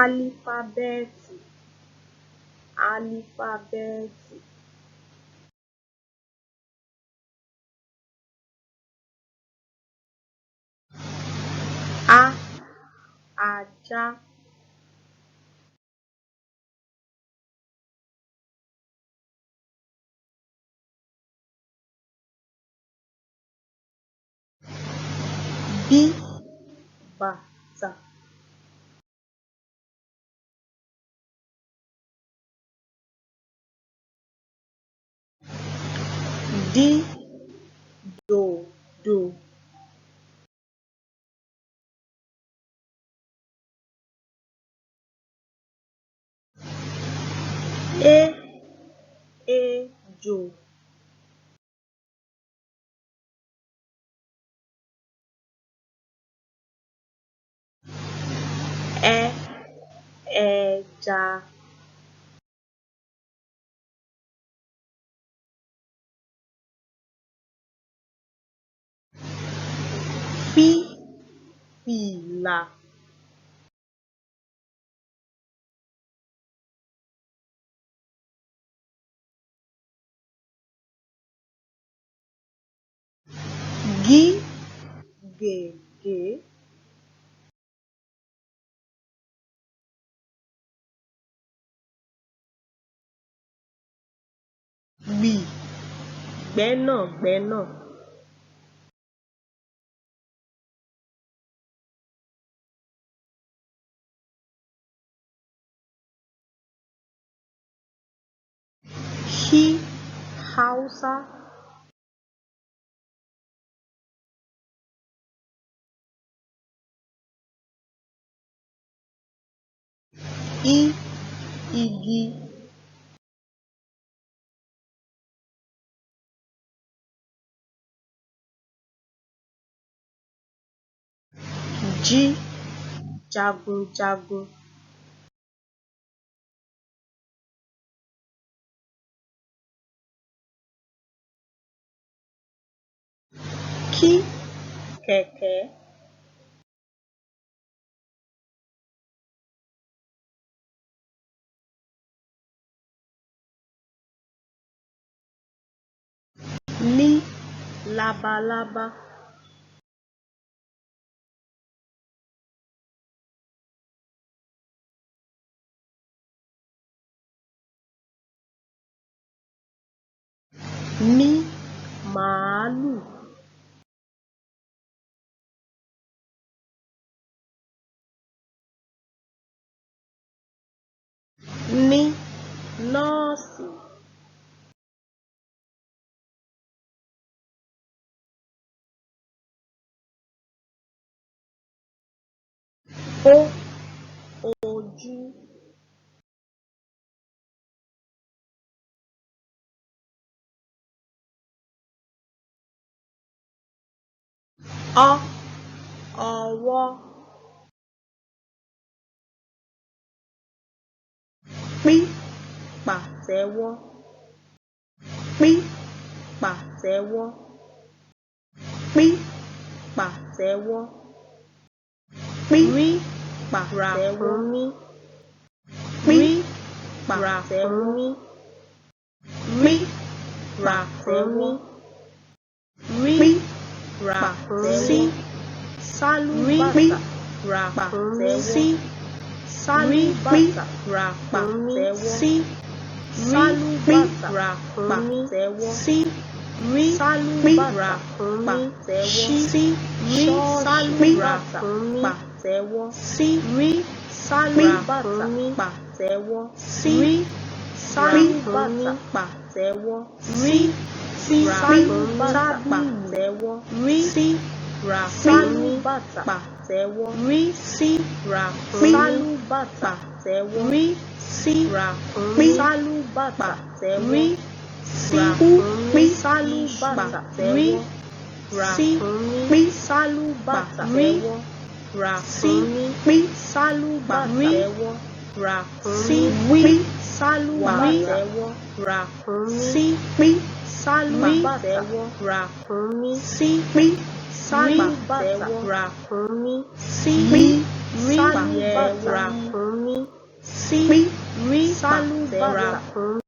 álífábẹ́ẹ̀tì, álífábẹ́ẹ̀tì. A, ajá. B, bàtà. D, dòdò. E, ejò. Ẹ, ẹja. Fí, fìlà. Gí, gègé. Gbì, gbẹ́nàgbẹ́nà. Hí, Háúsá. Í, igi. Jí, jagunjagun. Kí, kẹ̀kẹ́. Ní, labalábá. Ní, màálù. Ní, nọ́ọ̀sì. Ó, ojú. Ọ́, ọwọ́. Pí, pàtẹ́wọ́. Pí, pàtẹ́wọ́. Pí, pàtẹ́wọ́. Pí, pàtẹ́wọ́. Pí, pàtẹ́wọ́. Rí, ràkúnmí. Rí, ràkúnmí. Sálúbàtà, ràkúnmí. Sálúbàtà, ràkúnmí. Sálúbàtà, ràkúnmí. Sálúbàtà, ràkúnmí. Sálúbàtà, pàtẹ́wọ́. Sálúbàtà, pàtẹ́wọ́. Sálúbàtà, pàtẹ́wọ́. Sálúbàtà, pàtẹ́wọ́. Sálúbàtà, pàtẹ́wọ́. Sálúbàtà, pàtẹ́wọ́. Sálúbàtà, pàtẹ́wọ́. Pí, sálúbàtà, pàtẹ́wọ́. Pí, sálúbàtà, pàtẹ́wọ́. Pí, sálúbàtà, pàtẹ́wọ́. Wí, sálúbàtà, pàtẹ́wọ́. Pí, sálúbàtà, ràkúnmí. Pí, sálúbàtà, ràkúnmí. Pí, sálúbàtà, ràkúnmí. sí, rí, sálúbàtà.